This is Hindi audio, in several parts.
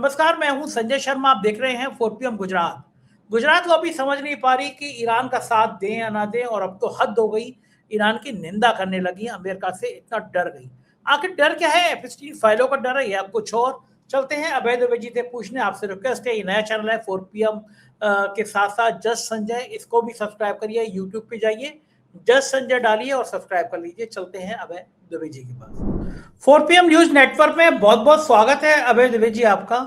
नमस्कार, मैं हूं संजय शर्मा। आप देख रहे हैं 4PM गुजरात। गुजरात को अभी समझ नहीं पा रही कि ईरान का साथ दें या ना दें, और अब तो हद हो गई। ईरान की निंदा करने लगी, अमेरिका से इतना डर गई। आखिर डर क्या है? एपस्टीन फाइलों का डर है या कुछ और? चलते हैं अभय दुबे जी से पूछने। आपसे रिक्वेस्ट है, ये नया चैनल है 4PM के साथ साथ जस्ट संजय, इसको भी सब्सक्राइब करिए। यूट्यूब पे जाइए, जस्ट संजय डालिए और सब्सक्राइब कर लीजिए। चलते हैं अभय दुबे जी के पास। 4PM न्यूज नेटवर्क में बहुत बहुत स्वागत है अभय दुबे जी आपका।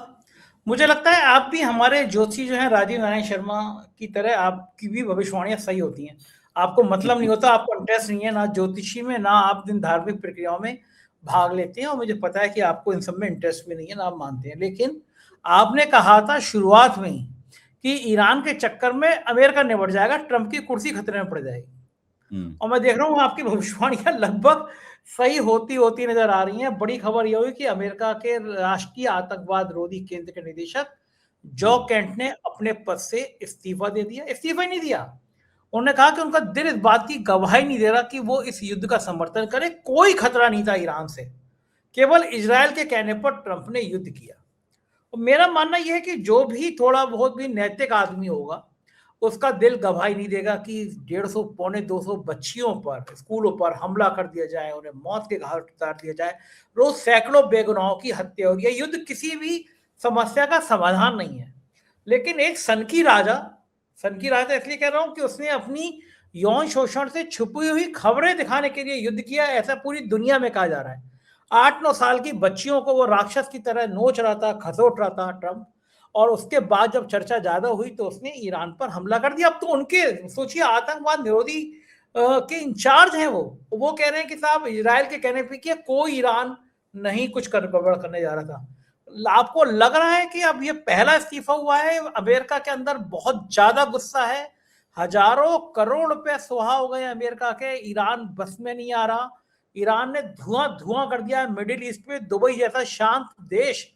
मुझे लगता है आप भी हमारे ज्योतिषी जो हैं राजीव नारायण शर्मा की तरह, आपकी भी भविष्यवाणियां सही होती हैं। आपको मतलब नहीं होता, आपको इंटरेस्ट नहीं है ना ज्योतिषी में, ना आप इन धार्मिक प्रक्रियाओं में भाग लेते हैं, और मुझे पता है कि आपको इन सब में इंटरेस्ट भी नहीं है, ना आप मानते हैं। लेकिन आपने कहा था शुरुआत में ही कि ईरान के चक्कर में अमेरिका निपट जाएगा, ट्रंप की कुर्सी खतरे में पड़ जाएगी। और मैं देख रहा हूँ आपकी भविष्यवाणियां लगभग सही होती होती नजर आ रही हैं। बड़ी खबर यह हुई कि अमेरिका के राष्ट्रीय आतंकवाद रोधी केंद्र के निदेशक जॉ केंट ने अपने पद से इस्तीफा दे दिया। इस्तीफा ही नहीं दिया, उन्होंने कहा कि उनका दिल इस बात की गवाही नहीं दे रहा कि वो इस युद्ध का समर्थन करे। कोई खतरा नहीं था ईरान से, केवल इजरायल के कहने पर ट्रंप ने युद्ध किया। और मेरा मानना यह है कि जो भी थोड़ा बहुत भी नैतिक आदमी होगा, उसका दिल गवाही नहीं देगा कि 150 पौने 200 बच्चियों पर, स्कूलों पर हमला कर दिया जाए, उन्हें मौत के घाट उतार दिया जाए। रोज सैकड़ों बेगुनाहों की हत्या हो रही है। युद्ध किसी भी समस्या का समाधान नहीं है। लेकिन एक सन की राजा इसलिए कह रहा हूं कि उसने अपनी यौन शोषण से छुपी हुई खबरें दिखाने के लिए युद्ध किया, ऐसा पूरी दुनिया में कहा जा रहा है। 8-9 साल की बच्चियों को वो राक्षस की तरह नोच रहा था, खसोट रहा था ट्रंप। और उसके बाद जब चर्चा ज्यादा हुई तो उसने ईरान पर हमला कर दिया। अब तो उनके, सोचिए, आतंकवाद निरोधी के इंचार्ज हैं वो कह रहे हैं कि साहब इजराइल के कहने पे कि कोई ईरान नहीं कुछ कर गड़बड़ करने जा रहा था। आपको लग रहा है कि अब ये पहला इस्तीफा हुआ है? अमेरिका के अंदर बहुत ज्यादा गुस्सा है। हजारों करोड़ रुपए सुहा हो गए अमेरिका के। ईरान बस में नहीं आ रहा। ईरान ने धुआं धुआं कर दिया है मिडिल ईस्ट में। दुबई जैसा शांत देश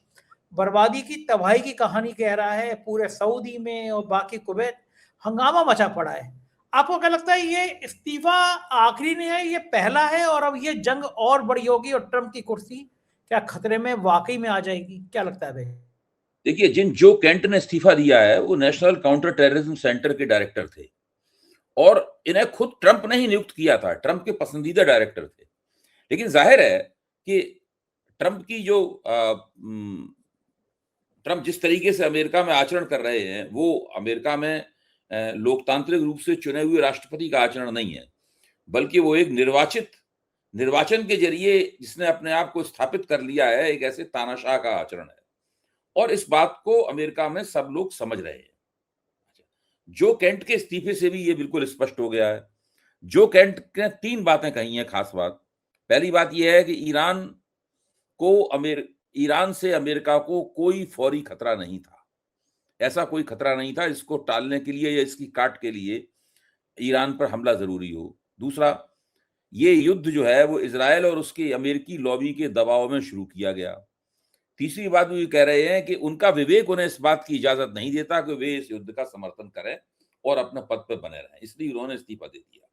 बर्बादी की, तबाही की कहानी कह रहा है। पूरे सऊदी में और बाकी कुवैत हंगामा मचा पड़ा है। आपको क्या लगता है, ये इस्तीफा आखिरी नहीं है, ये पहला है, और अब ये जंग और बड़ी होगी और ट्रंप की कुर्सी क्या खतरे में वाकई में आ जाएगी? क्या लगता है भाई? देखिए, जो केंट ने इस्तीफा दिया है वो नेशनल काउंटर टेररिज्म सेंटर के डायरेक्टर थे, और इन्हें खुद ट्रंप ने ही नियुक्त किया था। ट्रंप के पसंदीदा डायरेक्टर थे। लेकिन जाहिर है कि ट्रंप की जो ट्रंप जिस तरीके से अमेरिका में आचरण कर रहे हैं, वो अमेरिका में लोकतांत्रिक रूप से चुने हुए राष्ट्रपति का आचरण नहीं है, बल्कि वो एक निर्वाचन के जरिए जिसने अपने आप को स्थापित कर लिया है, एक ऐसे तानाशाह का आचरण है। और इस बात को अमेरिका में सब लोग समझ रहे हैं। जो केंट के इस्तीफे से भी ये बिल्कुल स्पष्ट हो गया है। जो केंट ने 3 बातें कही हैं खास बात। पहली बात यह है कि ईरान से अमेरिका को कोई फौरी खतरा नहीं था। ऐसा कोई खतरा नहीं था इसको टालने के लिए या इसकी काट के लिए ईरान पर हमला जरूरी हो। दूसरा, ये युद्ध जो है वो इजरायल और उसके अमेरिकी लॉबी के दबाव में शुरू किया गया। तीसरी बात वो ये कह रहे हैं कि उनका विवेक उन्हें इस बात की इजाजत नहीं देता कि वे इस युद्ध का समर्थन करें और अपने पद पर बने रहें, इसलिए उन्होंने इस्तीफा दे दिया।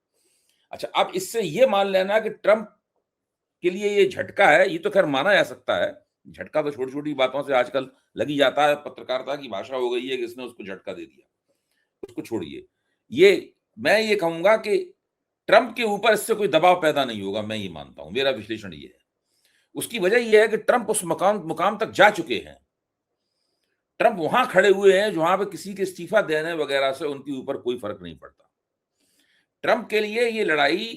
अच्छा, अब इससे ये मान लेना कि ट्रंप के लिए ये झटका है, ये तो खैर माना जा सकता है। झटका तो छोटी छोटी बातों से आजकल लगी जाता है। पत्रकारिता की भाषा हो गई है कि इसने उसको झटका दे दिया, उसको छोड़िए। मैं ये कहूंगा कि ट्रंप के ऊपर इससे कोई दबाव पैदा नहीं होगा, मैं ये मानता हूं, मेरा विश्लेषण ये है। उसकी वजह यह है कि ट्रंप उस मुकाम तक जा चुके हैं। ट्रंप वहां खड़े हुए हैं जहां पे किसी के इस्तीफा देने वगैरह से उनके ऊपर कोई फर्क नहीं पड़ता। ट्रंप के लिए ये लड़ाई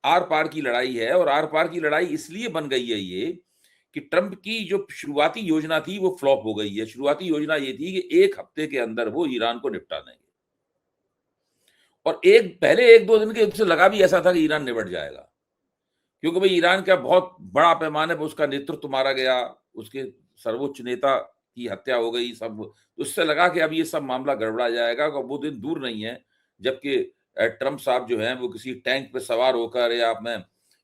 आर पार की लड़ाई है, और आर पार की लड़ाई इसलिए बन गई है ये कि ट्रंप की जो शुरुआती योजना थी वो फ्लॉप हो गई है। शुरुआती योजना ये थी कि 1 हफ्ते के अंदर वो ईरान को निपटा देंगे, और पहले 1-2 दिन के युद्ध से लगा भी ऐसा था कि ईरान निपट जाएगा, क्योंकि भाई ईरान का बहुत बड़ा पैमाने पर उसका नेतृत्व मारा गया, उसके सर्वोच्च नेता की हत्या हो गई, सब। उससे लगा कि अब ये सब मामला गड़बड़ा जाएगा। वो दिन दूर नहीं है जबकि ट्रंप साहब जो हैं वो किसी टैंक पे सवार होकर या अपने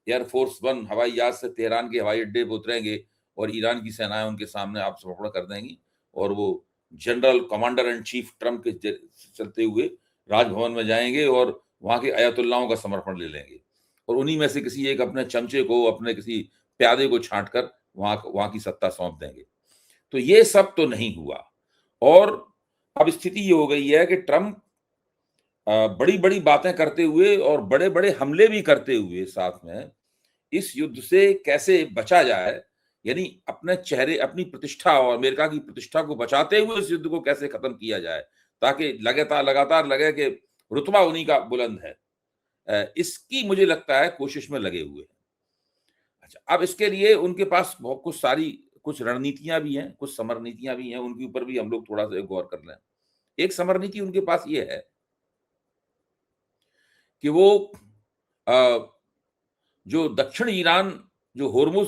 एयरफोर्स 1 हवाई जहाज से तेहरान के हवाई अड्डे पर उतरेंगे और ईरान की सेनाएं उनके सामने आप समर्पण कर देंगी, और वो general commander and chief Trump के चलते हुए राजभवन में जाएंगे और वहां के अयतुल्लाहों का समर्पण ले लेंगे, और उन्हीं में से किसी एक अपने चमचे को, अपने किसी प्यादे को छांट कर वहां की सत्ता सौंप देंगे। तो ये सब तो नहीं हुआ। और अब स्थिति ये हो गई है कि ट्रंप बड़ी-बड़ी बातें करते हुए और बड़े-बड़े हमले भी करते हुए साथ में इस युद्ध से कैसे बचा जाए, यानी अपने चेहरे, अपनी प्रतिष्ठा और अमेरिका की प्रतिष्ठा को बचाते हुए इस युद्ध को कैसे खत्म किया जाए, ताकि लगातार लगे कि रुतबा उन्हीं का बुलंद है। इसकी मुझे लगता है कोशिश में लगे हुए हैं। अच्छा, अब इसके लिए उनके पास बहुत कुछ रणनीतियां भी हैं, कुछ समर नीतियां भी हैं, उनके ऊपर भी हम लोग थोड़ा सा गौर कर लें। एक समर नीति उनके पास ये है कि वो जो दक्षिण ईरान, जो होर्मुज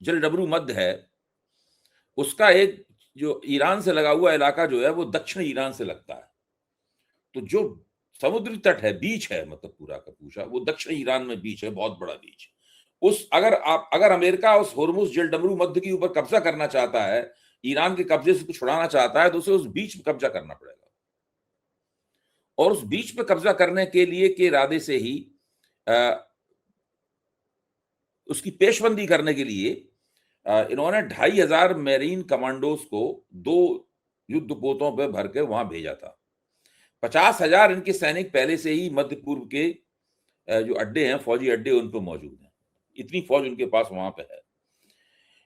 जलडमरू मध्य है, उसका एक जो ईरान से लगा हुआ इलाका जो है वो दक्षिण ईरान से लगता है। तो जो समुद्री तट है, बीच है, मतलब पूरा का पूरा वो दक्षिण ईरान में बीच है, बहुत बड़ा बीच। अगर अमेरिका उस होर्मुज जलडमरू मध्य के ऊपर कब्जा करना चाहता है, ईरान के कब्जे से छुड़ाना चाहता है, तो उसे उस बीच में कब्जा करना पड़ेगा। और उस बीच पे कब्जा करने के लिए के इरादे से ही उसकी पेशबंदी करने के लिए इन्होंने 2500 मेरीन कमांडोज को 2 युद्ध पोतों पे भर के वहां भेजा था। 50,000 इनके सैनिक पहले से ही मध्य पूर्व के जो अड्डे हैं, फौजी अड्डे, उन पे मौजूद हैं। इतनी फौज उनके पास वहां पे है।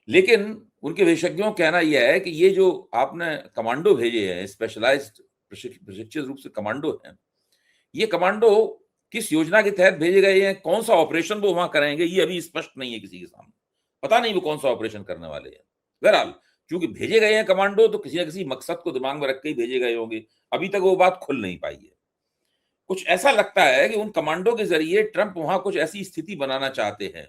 लेकिन उनके विशेषज्ञों का कहना यह है कि ये जो आपने कमांडो भेजे हैं, स्पेशलाइज्ड प्रशिक्षित रूप से कमांडो हैं, ये कमांडो किस योजना के तहत भेजे गए हैं, कौन सा ऑपरेशन वो वहां करेंगे, ये अभी स्पष्ट नहीं है किसी के सामने। पता नहीं वो कौन सा ऑपरेशन करने वाले हैं। बहरहाल, क्योंकि भेजे गए हैं कमांडो, तो किसी न किसी मकसद को दिमाग में रख के ही भेजे गए होंगे। अभी तक वो बात खुल नहीं पाई है। कुछ ऐसा लगता है कि उन कमांडो के जरिए ट्रंप वहां कुछ ऐसी स्थिति बनाना चाहते हैं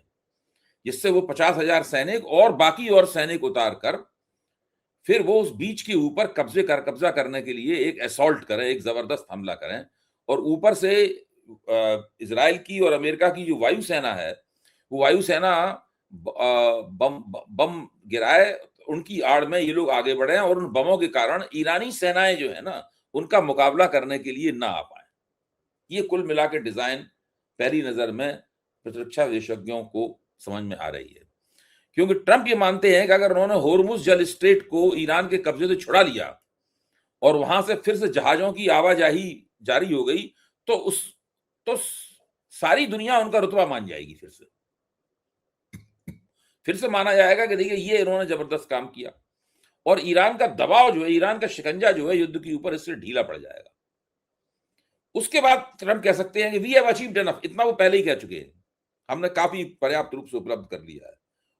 जिससे वो 50,000 सैनिक और बाकी और सैनिक उतार कर फिर वो उस बीच के ऊपर कब्जा करने के लिए एक असॉल्ट करें, एक जबरदस्त हमला करें, और ऊपर से इजराइल की और अमेरिका की जो वायुसेना है, वो वायुसेना बम गिराए, उनकी आड़ में ये लोग आगे बढ़े और उन बमों के कारण ईरानी सेनाएं जो है ना, उनका मुकाबला करने के लिए ना आ पाए। ये कुल मिला के डिजाइन पहली नजर में प्रतिरक्षा विशेषज्ञों को समझ में आ रही है, क्योंकि ट्रंप ये मानते हैं कि अगर उन्होंने होर्मुज जल स्ट्रेट को ईरान के कब्जे से छुड़ा लिया और वहां से फिर से जहाजों की आवाजाही जारी हो गई, तो सारी दुनिया उनका रुतबा मान जाएगी। फिर से माना जाएगा कि देखिए ये इन्होंने जबरदस्त काम किया, और ईरान का दबाव जो है, ईरान का शिकंजा जो है युद्ध के ऊपर, इससे ढीला पड़ जाएगा। उसके बाद ट्रंप कह सकते हैं कि वी हैव अचीव्ड एनफ, इतना वो पहले ही कह चुके हैं, हमने काफी पर्याप्त रूप से उपलब्ध कर लिया है।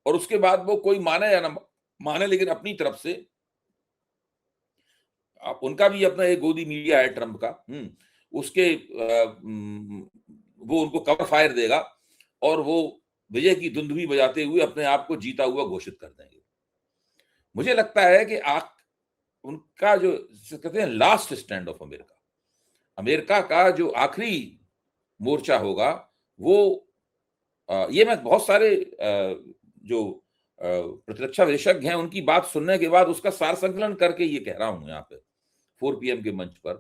और उसके बाद वो कोई माने या ना माने, लेकिन अपनी तरफ से उनका भी अपना एक गोदी मीडिया है ट्रंप का, उसके वो उनको कवर फायर देगा और वो विजय की धुंधुवी बजाते हुए अपने आप को जीता हुआ घोषित कर देंगे। मुझे लगता है कि उनका जो कहते हैं last stand of America, America का जो आखिरी मोर्चा होगा, वो ये मैं बहुत सारे जो प्रतिरक्षा विशेषज्ञ हैं उनकी बात सुनने के बाद उसका सार संकलन करके ये कह रहा हूं यहाँ पे 4 PM के मंच पर,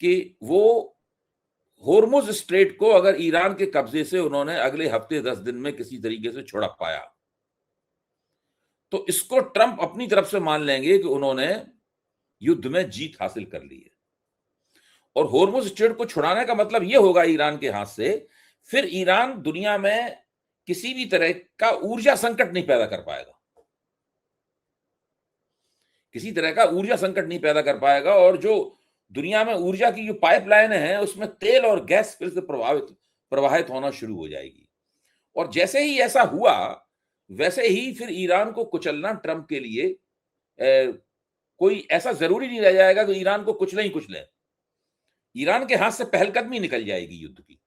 कि वो होर्मुज स्ट्रेट को अगर ईरान के कब्जे से उन्होंने अगले हफ्ते 10 दिन में किसी तरीके से छुड़ा पाया, तो इसको ट्रंप अपनी तरफ से मान लेंगे कि उन्होंने युद्ध में जीत हासिल कर ली है। और होर्मुज स्ट्रेट को छुड़ाने का मतलब यह होगा ईरान के हाथ से, फिर ईरान दुनिया में किसी भी तरह का ऊर्जा संकट नहीं पैदा कर पाएगा, किसी तरह का ऊर्जा संकट नहीं पैदा कर पाएगा। और जो दुनिया में ऊर्जा की जो पाइपलाइन है, उसमें तेल और गैस फिर से प्रवाहित होना शुरू हो जाएगी। और जैसे ही ऐसा हुआ, वैसे ही फिर ईरान को कुचलना ट्रंप के लिए कोई ऐसा जरूरी नहीं रह जाएगा कि ईरान को कुचले ही कुचले। ईरान के हाथ से पहलकदमी निकल जाएगी युद्ध की।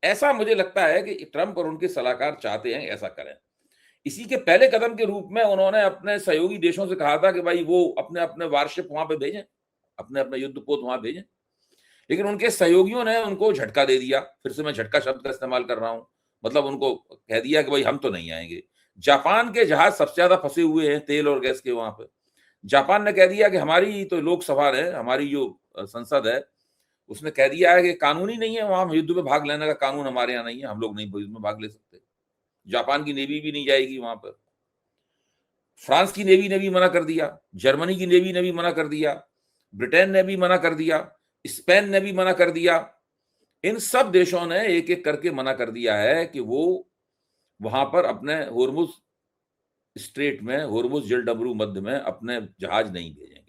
ऐसा मुझे लगता है कि ट्रंप और उनके सलाहकार चाहते हैं ऐसा करें। इसी के पहले कदम के रूप में उन्होंने अपने सहयोगी देशों से कहा था कि भाई वो अपने अपने वारशिप वहां पे भेजें, अपने अपने युद्धपोत वहां भेजें। लेकिन उनके सहयोगियों ने उनको झटका दे दिया। फिर से मैं झटका शब्द का इस्तेमाल कर रहा हूं, मतलब उनको कह दिया कि भाई हम तो नहीं आएंगे। जापान के जहाज सबसे ज्यादा फंसे हुए हैं तेल और गैस के वहां पे। जापान ने कह दिया कि हमारी तो लोकसभा है, हमारी जो संसद है, उसने कह दिया है कि कानूनी नहीं है वहां युद्ध में भाग लेने का, कानून हमारे यहाँ नहीं है, हम लोग नहीं युद्ध में भाग ले सकते। जापान की नेवी भी नहीं जाएगी वहां पर। फ्रांस की नेवी ने भी मना कर दिया, जर्मनी की नेवी ने भी मना कर दिया, ब्रिटेन ने भी मना कर दिया, स्पेन ने भी मना कर दिया। इन सब देशों ने एक एक करके मना कर दिया है कि वो वहां पर अपने होर्मुज स्ट्रेट में, होर्मुज जलडमरू मध्य में अपने जहाज नहीं भेजेंगे।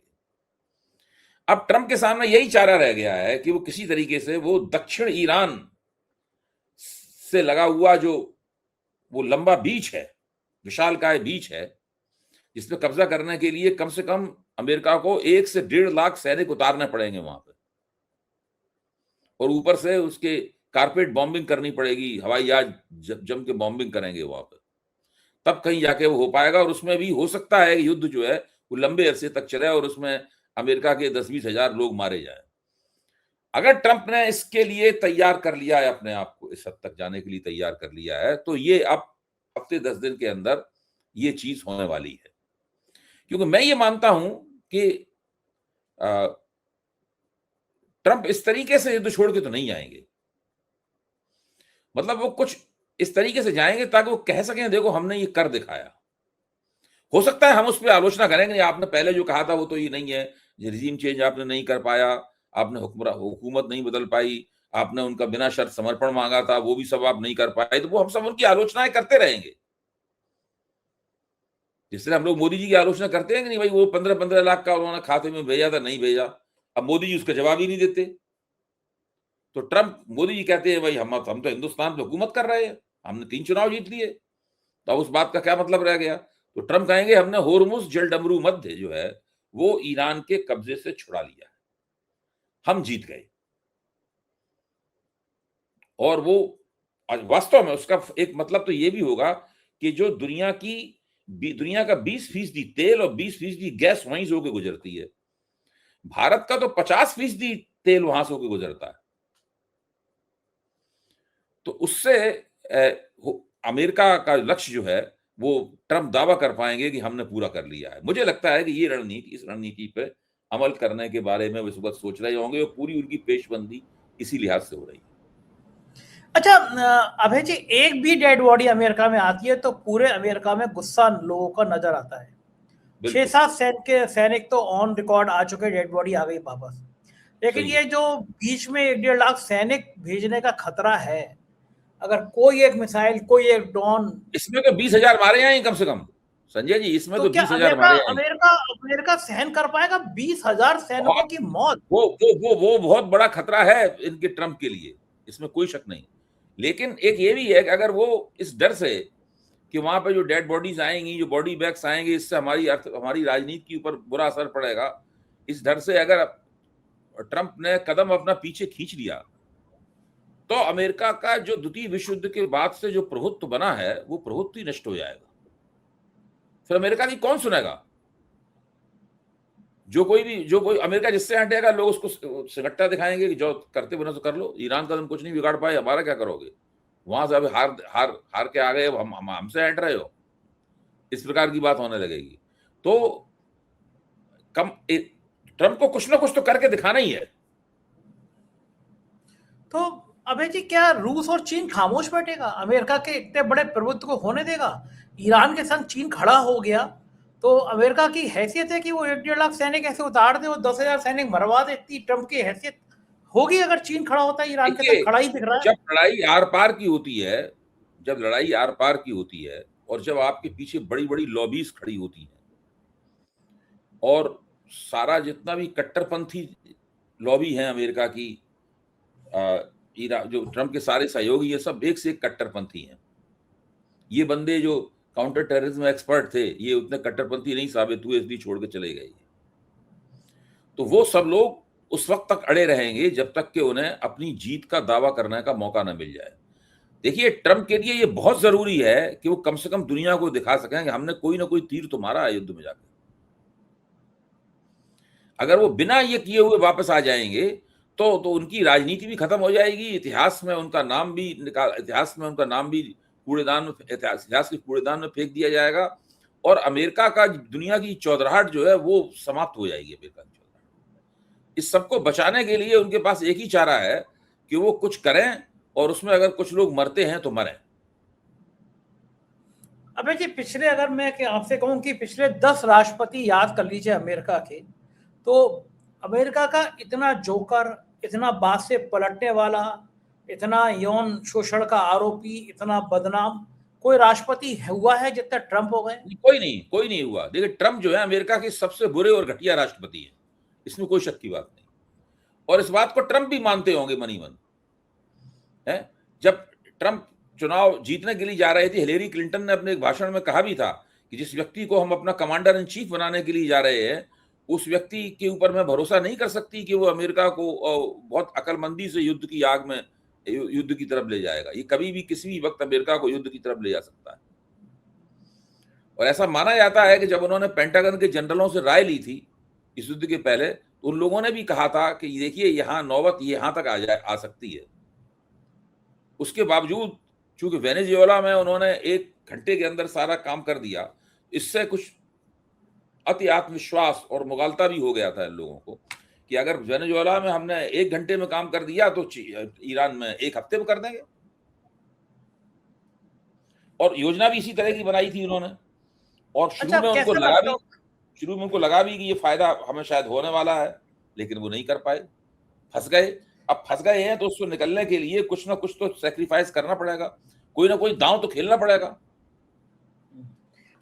अब ट्रंप के सामने यही चारा रह गया है कि वो किसी तरीके से वो दक्षिण ईरान से लगा हुआ जो वो लंबा बीच है, विशालकाय बीच है, जिसमें कब्जा करने के लिए कम से कम अमेरिका को 1 से 1.5 लाख सैनिक उतारने पड़ेंगे वहां पे, और ऊपर से उसके कारपेट बॉम्बिंग करनी पड़ेगी, हवाई जहाज जम के बॉम्बिंग करेंगे वहां पे, तब कहीं जाके वो हो पाएगा। और उसमें भी हो सकता है युद्ध जो है वो लंबे अरसे तक चले और उसमें अमेरिका के 10-20 हजार लोग मारे जाए। अगर ट्रंप ने इसके लिए तैयार कर लिया है, अपने आप को इस हद तक जाने के लिए तैयार कर लिया है, तो ये अब हफ्ते 10 दिन के अंदर ये चीज होने वाली है। क्योंकि मैं ये मानता हूं कि ट्रंप इस तरीके से युद्ध छोड़ के तो नहीं आएंगे। मतलब वो कुछ इस तरीके से जाएंगे ताकि वो कह सकें देखो हमने ये कर दिखाया। हो सकता है हम उस पर आलोचना करेंगे, आपने पहले जो कहा था वो तो ये नहीं है, रिजीम चेंज आपने नहीं कर पाया, आपने हुकूमत नहीं बदल पाई, आपने उनका बिना शर्त समर्पण मांगा था, वो भी सब आप नहीं कर पाए। तो वो हम सब उनकी आलोचनाएं करते रहेंगे, जिस तरह हम लोग मोदी जी की आलोचना करते हैं कि नहीं भाई वो 15-15 लाख का उन्होंने खाते में भेजा था, नहीं भेजा। अब मोदी जी उसका जवाब ही नहीं देते। तो ट्रंप, मोदी जी कहते हैं भाई हम तो हिंदुस्तान पे हुकूमत कर रहे हैं, हमने 3 चुनाव जीत लिए, तो अब उस बात का क्या मतलब रह गया। तो ट्रंप कहेंगे हमने होर्मुज जलडमरू मध्य जो है वो ईरान के कब्जे से छुड़ा लिया, हम जीत गए। और वो वास्तव में उसका एक मतलब तो ये भी होगा कि जो दुनिया का 20% तेल और 20% गैस वहीं से होकर गुजरती है, भारत का तो 50% तेल वहां से होकर गुजरता है। तो उससे अमेरिका का लक्ष्य जो है वो ट्रंप दावा कर पाएंगे कि हमने पूरा कर लिया है। मुझे लगता है कि इस रणनीति पे अमल करने के बारे में वो इस वक्त सोच रहे होंगे और पूरी उनकी पेशबंदी इसी लिहाज से हो रही है। अच्छा अभय जी, एक भी डेड बॉडी अमेरिका में आती है तो पूरे अमेरिका में गुस्सा लोगों का नजर आता है। 6-7 सैनिक तो ऑन रिकॉर्ड आ चुके, डेड बॉडी आ गई वापस। लेकिन ये जो बीच में 1-1.5 लाख सैनिक भेजने का खतरा है, अगर कोई एक मिसाइल, कोई एक ड्रोन, इसमें तो 20,000 मारे हैं कम से कम संजय जी, इसमें तो क्या 20,000 मारे हैं। अमेरिका सहन कर पाएगा 20,000 सैनिकों की मौत? वो बहुत बड़ा खतरा है इनके ट्रंप के लिए, इसमें कोई शक नहीं। लेकिन एक ये भी है कि अगर वो इस डर से कि वहां पे जो डेड बॉडीज आएंगी, जो बॉडी बैग्स आएंगे, इससे हमारी राजनीति के ऊपर बुरा असर पड़ेगा, इस डर से अगर ट्रंप ने कदम अपना पीछे खींच लिया तो अमेरिका का जो द्वितीय विश्व युद्ध के बाद से जो प्रभुत्व बना है वो प्रभुत्व ही नष्ट हो जाएगा। फिर अमेरिका की कौन सुनेगा? जो कोई अमेरिका जिससे हटेगा लोग उसको सिगट्टा दिखाएंगे कि जो करते बना तो कर लो, ईरान का तुम कुछ नहीं बिगाड़ पाए, हमारा क्या करोगे, वहां से अभी हार के आ गए, हमसे हट रहे हो, इस प्रकार की बात होने लगेगी। तो ट्रंप को कुछ ना कुछ तो करके दिखाना ही है। तो अभय जी, क्या रूस और चीन खामोश बैठेगा? अमेरिका के इतने बड़े प्रभुत्व को होने देगा? ईरान के संग चीन खड़ा हो गया तो अमेरिका की हैसियत है कि वो 1-1.5 लाख सैनिक ऐसे उतार दे, वो 10,000 सैनिक मरवा दे, इतनी ट्रंप की हैसियत होगी अगर चीन खड़ा होता है? ईरान के संग खड़ा ही दिख रहा है। जब लड़ाई आर पार की होती है, जब लड़ाई आर पार की होती है और जब आपके पीछे बड़ी बड़ी लॉबीज खड़ी होती हैं और सारा जितना भी कट्टरपंथी लॉबी है अमेरिका की, जो ट्रंप के सारे सहयोगी, ये सब एक से एक कट्टरपंथी हैं। ये बंदे जो काउंटर टेररिज्म एक्सपर्ट थे ये उतने कट्टरपंथी नहीं साबित हुए, इसलिए छोड़ के चले गए। तो वो सब लोग उस वक्त तक अड़े रहेंगे जब तक कि उन्हें अपनी जीत का दावा करने का मौका न मिल जाए। देखिए, ट्रंप के लिए ये बहुत जरूरी है कि वो कम से कम दुनिया को दिखा सकें कि हमने कोई ना कोई तीर तो मारा है युद्ध में जाकर। अगर वो बिना ये किए हुए वापस आ जाएंगे तो उनकी राजनीति भी खत्म हो जाएगी, इतिहास में उनका नाम भी इतिहास के कूड़ेदान में फेंक दिया जाएगा और अमेरिका का दुनिया की चौधराहट जो है वो समाप्त हो जाएगी। अमेरिका की चौधराहट, इस सबको बचाने के लिए उनके पास एक ही चारा है कि वो कुछ करें और उसमें अगर कुछ लोग मरते हैं तो मरें। अबे जी पिछले, अगर मैं कि आपसे कहूं कि पिछले 10 राष्ट्रपति याद कर लीजिए अमेरिका के, तो अमेरिका का इतना जोकर, इतना बात से पलटने वाला, इतना यौन शोषण का आरोपी, इतना बदनाम कोई राष्ट्रपति हुआ है जितना ट्रंप हो गए? कोई नहीं हुआ। देखिए, ट्रंप जो है अमेरिका के सबसे बुरे और घटिया राष्ट्रपति है, इसमें कोई शक की बात नहीं। और इस बात को ट्रंप भी मानते होंगे मनी मन है। जब ट्रंप चुनाव जीतने के लिए जा रहे थे, हिलेरी क्लिंटन ने अपने एक भाषण में कहा भी था कि जिस व्यक्ति को हम अपना कमांडर इन चीफ बनाने के लिए जा रहे हैं, उस व्यक्ति के ऊपर मैं भरोसा नहीं कर सकती कि वो अमेरिका को बहुत अकलमंदी से युद्ध की आग में, युद्ध की तरफ ले जाएगा। ये कभी भी किसी भी वक्त अमेरिका को युद्ध की तरफ ले जा सकता है। और ऐसा माना जाता है कि जब उन्होंने पेंटागन के जनरलों से राय ली थी इस युद्ध के पहले, तो उन लोगों ने भी कहा था कि देखिए यहाँ नौबत यहाँ तक आ सकती है। उसके बावजूद चूंकि वेनेजुएला में उन्होंने 1 घंटे के अंदर सारा काम कर दिया, इससे कुछ अति आत्मविश्वास और मुगालता भी हो गया था इन लोगों को कि अगर वेनेजुएला में हमने 1 घंटे में काम कर दिया तो ईरान में 1 हफ्ते में कर देंगे। और योजना भी इसी तरह की बनाई थी उन्होंने। और शुरू में उनको लगा भी कि ये फायदा हमें शायद होने वाला है, लेकिन वो नहीं कर पाए, फंस गए। अब फंस गए हैं तो उसको निकलने के लिए कुछ ना कुछ तो सैक्रिफाइस करना पड़ेगा, कोई ना कोई दांव तो खेलना पड़ेगा।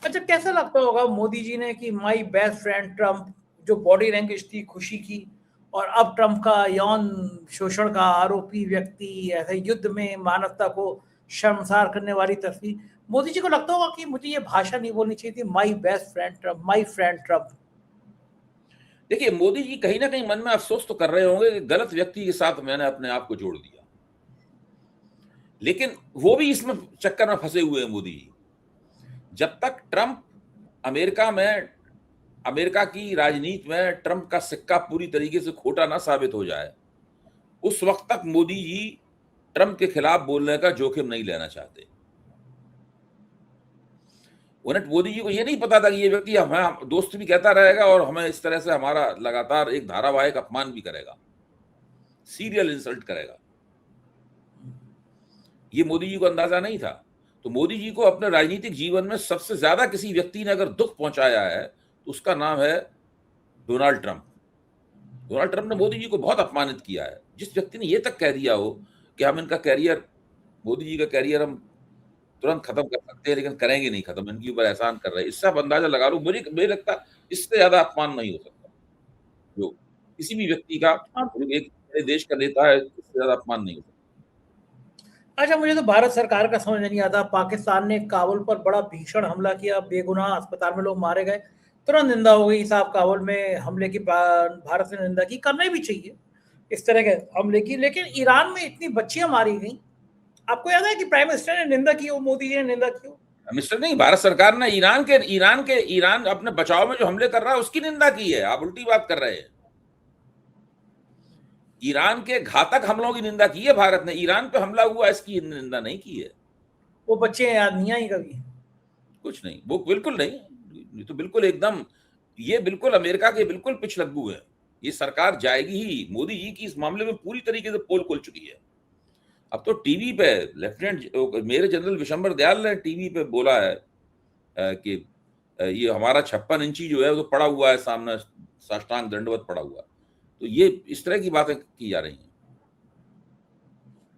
अच्छा, कैसा लगता होगा मोदी जी ने कि माई बेस्ट फ्रेंड ट्रंप, जो बॉडी लैंग्वेज थी खुशी की, और अब ट्रंप का यौन शोषण का आरोपी व्यक्ति, ऐसे युद्ध में मानवता को शर्मसार करने वाली तस्वीर। मोदी जी को लगता होगा कि मुझे ये भाषा नहीं बोलनी चाहिए थी, my best friend Trump, my friend Trump. देखिए, मोदी जी कहीं ना कहीं मन में अफसोस तो कर रहे होंगे कि गलत व्यक्ति के साथ मैंने अपने आप को जोड़ दिया, लेकिन वो भी इसमें चक्कर में फंसे हुए हैं मोदी जी। जब तक ट्रंप अमेरिका की राजनीति में ट्रंप का सिक्का पूरी तरीके से खोटा ना साबित हो जाए, उस वक्त तक मोदी जी ट्रंप के खिलाफ बोलने का जोखिम नहीं लेना चाहते। उन्हें, मोदी जी को ये नहीं पता था कि ये व्यक्ति हमें दोस्त भी कहता रहेगा और हमें इस तरह से हमारा लगातार एक धारावाहिक अपमान भी करेगा, सीरियल इंसल्ट करेगा। ये मोदी जी को अंदाजा नहीं था। तो मोदी जी को अपने राजनीतिक जीवन में सबसे ज्यादा किसी व्यक्ति ने अगर दुख पहुंचाया है तो उसका नाम है डोनाल्ड ट्रंप। डोनाल्ड ट्रंप ने मोदी जी को बहुत अपमानित किया है। जिस व्यक्ति ने ये तक कह दिया हो कि हम इनका कैरियर, मोदी जी का कैरियर हम तुरंत खत्म कर सकते हैं, लेकिन करेंगे नहीं खत्म, इनके ऊपर एहसान कर रहे हैं, इससे आप अंदाजा लगा लो। मुझे लगता इससे ज्यादा अपमान नहीं हो सकता जो किसी भी व्यक्ति का, एक देश का नेता है, इससे ज्यादा अपमान नहीं हो सकता। अच्छा, मुझे तो भारत सरकार का समझ नहीं आता। पाकिस्तान ने काबुल पर बड़ा भीषण हमला किया, बेगुनाह अस्पताल में लोग मारे गए, तुरंत निंदा हो गई साहब काबुल में हमले की, भारत ने निंदा की, करना भी चाहिए इस तरह के हमले की। लेकिन ईरान में इतनी बच्चियां मारी गई, आपको याद है कि प्राइम मिनिस्टर ने निंदा की हो, मोदी जी ने निंदा की हो? मिस्टर नहीं, भारत सरकार ने ईरान अपने बचाव में जो हमले कर रहा है उसकी निंदा की है। आप उल्टी बात कर रहे हैं। ईरान के घातक हमलों की निंदा की है भारत ने, ईरान पे हमला हुआ इसकी निंदा नहीं की है। वो बच्चे याद नहीं आई कभी? कुछ नहीं, वो बिल्कुल नहीं, ये तो बिल्कुल एकदम, ये बिल्कुल अमेरिका के बिल्कुल पिछलग्गू है। ये सरकार जाएगी ही, मोदी जी की इस मामले में पूरी तरीके से पोल खुल चुकी है। अब तो टीवी पे lieutenant major general Vishambar Dayal ने टीवी पे बोला है कि ये हमारा 56 इंची जो है वो पड़ा हुआ है सामने, साष्टांग दंडवत पड़ा हुआ। तो ये इस तरह की बातें की जा रही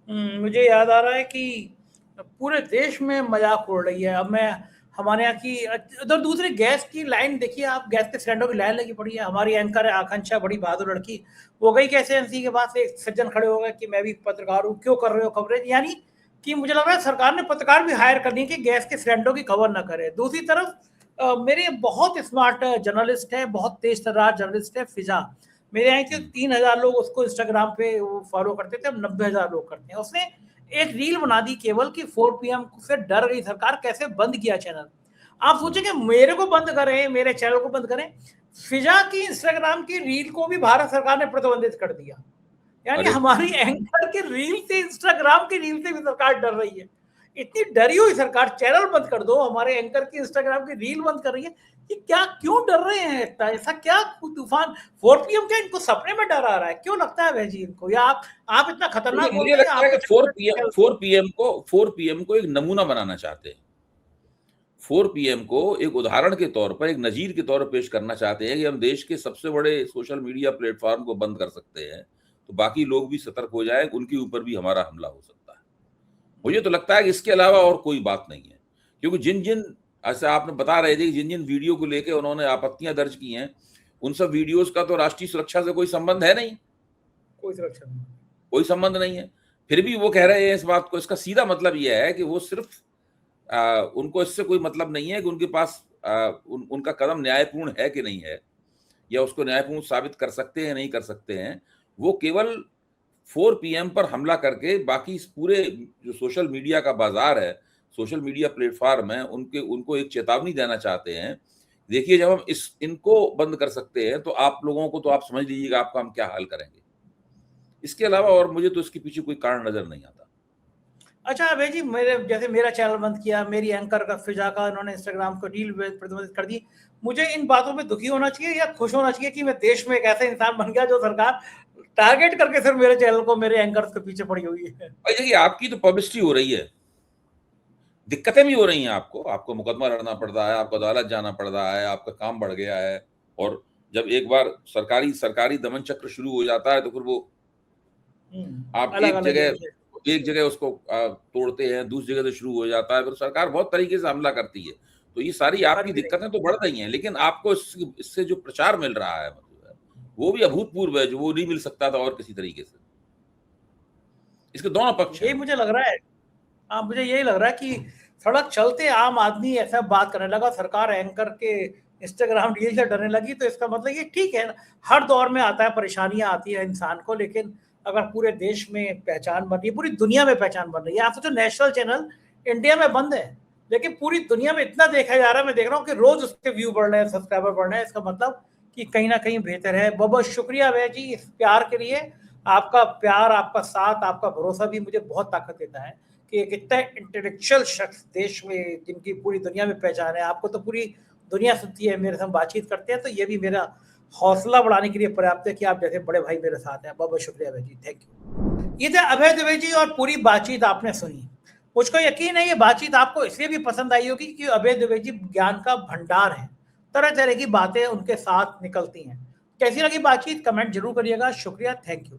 हैं। मुझे याद आ रहा है कि पूरे देश में मजाक उड़ रही है। अब मैं हमारे यहाँ की उधर दूसरी गैस की लाइन देखिए आप, गैस के सिलेंडर की लाइन लगी पड़ी है। हमारी एंकर है आकांक्षा, बड़ी बहादुर लड़की, वो गई कैसे एनसी के पास, एक सज्जन खड़े हो गए कि मैं भी पत्रकार हूँ, क्यों कर रहे हो कवरेज। यानी कि मुझे लग रहा है सरकार ने पत्रकार भी हायर करनी है कि गैस के सिलेंडर की खबर ना करे। दूसरी तरफ मेरे बहुत स्मार्ट जर्नलिस्ट है, बहुत तेज तर्रार जर्नलिस्ट है फिजा, मेरे यहाँ के 3000 लोग उसको इंस्टाग्राम पे फॉलो करते थे, अब 90,000 लोग करते हैं। उसने एक रील बना दी केवल कि 4 PM से डर गई सरकार, कैसे बंद किया चैनल। आप सोचेंगे मेरे को बंद करें, मेरे चैनल को बंद करें, फिजा की इंस्टाग्राम की रील को भी भारत सरकार ने प्रतिबंधित कर दिया। यानी हमारी एंकर की रील से, इंस्टाग्राम की रील से भी सरकार डर रही है। इतनी डरी हुई सरकार, चैनल बंद कर दो, हमारे एंकर की इंस्टाग्राम की रील बंद कर रही है। कि क्या, क्यों डर रहे हैं इतना, ऐसा क्या तूफान 4 PM क्या इनको सपने में डर आ रहा है, क्यों लगता है भाई जी इनको, या आप इतना खतरनाक मुझे लगता है कि 4 PM को एक नमूना बनाना चाहते हैं। 4 पीएम को एक उदाहरण के तौर पर, एक नजीर के तौर पर पेश करना चाहते हैं कि हम देश के सबसे बड़े सोशल मीडिया प्लेटफॉर्म को बंद कर सकते हैं, तो बाकी लोग भी सतर्क हो जाएं, उनके ऊपर भी हमारा हमला हो सकता है। मुझे तो लगता है कि इसके अलावा और कोई बात नहीं है, क्योंकि जिन-जिन, ऐसा आपने बता रहे थे कि जिन-जिन वीडियो को लेके उन्होंने आपत्तियां दर्ज की हैं, उन सब वीडियोस का तो राष्ट्रीय सुरक्षा से कोई संबंध है नहीं, कोई सुरक्षा नहीं। कोई संबंध नहीं है। फिर भी वो कह रहे हैं इस बात को। इसका सीधा मतलब यह है कि वो सिर्फ उनको इससे कोई मतलब नहीं है कि उनके पास उनका कदम न्यायपूर्ण है कि नहीं है, या उसको न्यायपूर्ण साबित कर सकते हैं नहीं कर सकते हैं। वो केवल 4 पीएम पर हमला करके बाकी इस पूरे जो सोशल मीडिया का बाजार है, सोशल मीडिया प्लेटफॉर्म है, उनको एक चेतावनी देना चाहते हैं। देखिए, जब हम इनको बंद कर सकते हैं तो आप लोगों को, तो आप समझ लीजिएगा आपका हम क्या हाल करेंगे। इसके अलावा और मुझे तो इसके पीछे कोई कारण नजर नहीं आता। अच्छा अभय जी, मेरा चैनल बंद किया, मेरी एंकर का फिजा का उन्होंने इंस्टाग्राम को रील प्रतिबंधित कर दी, मुझे इन बातों पे दुखी होना चाहिए या खुश होना चाहिए कि मैं देश में एक ऐसा इंसान बन गया जो सरकार टारगेट करके सिर्फ मेरे चैनल को, मेरे एंकर्स के पीछे पड़ी हुई है? भाई देखिए, आपकी तो पब्लिसिटी हो रही है, दिक्कतें भी हो रही हैं आपको मुकदमा लड़ना पड़ रहा है, आपको अदालत जाना पड़ रहा है, आपका काम बढ़ गया है। और जब एक बार सरकारी दमन चक्र शुरू हो जाता है तो फिर वो आप एक जगह उसको तोड़ते हैं, दूसरी जगह से शुरू हो जाता है, फिर सरकार बहुत तरीके से हमला करती है। तो ये सारी आपकी दिक्कतें तो बढ़ रही हैं, लेकिन आपको इससे जो प्रचार मिल रहा है, वो भी अभूतपूर्व है, जो वो नहीं मिल सकता था और किसी तरीके से। इसके दोनों पक्ष हैं। मुझे लग रहा है, मुझे यही लग रहा है कि सड़क चलते आम आदमी ऐसा बात करने लगा, सरकार एंकर के इंस्टाग्राम रील से डरने लगी, तो इसका मतलब ये ठीक है, हर दौर में आता है, परेशानियां आती है इंसान को, लेकिन अगर पूरे देश में पहचान बन रही है, पूरी दुनिया में पहचान बन रही है। आप सोचो, नेशनल चैनल इंडिया में बंद है, लेकिन पूरी दुनिया में इतना देखा जा रहा है, मैं देख रहा हूँ कि रोज उसके व्यू बढ़ रहे हैं, सब्सक्राइबर बढ़ रहे हैं। इसका मतलब कि कहीं ना कहीं बेहतर है। बहुत बहुत शुक्रिया भैया जी इस प्यार के लिए। आपका प्यार, आपका साथ, आपका भरोसा भी मुझे बहुत ताकत देता है कि एक इतना इंटेलेक्चुअल शख्स देश में, जिनकी पूरी दुनिया में पहचान है, आपको तो पूरी दुनिया सुनती है, मेरे साथ बातचीत करते हैं, तो ये भी मेरा हौसला बढ़ाने के लिए पर्याप्त है कि आप जैसे बड़े भाई मेरे साथ हैं। बहुत बहुत शुक्रिया अभय जी, थैंक यू। ये थे अभय दुबे जी और पूरी बातचीत आपने सुनी। मुझको यकीन है ये बातचीत आपको इसलिए भी पसंद आई होगी कि अभय दुबे जी ज्ञान का भंडार है, तरह तरह की बातें उनके साथ निकलती हैं। कैसी लगी बातचीत कमेंट जरूर करिएगा। शुक्रिया, थैंक यू।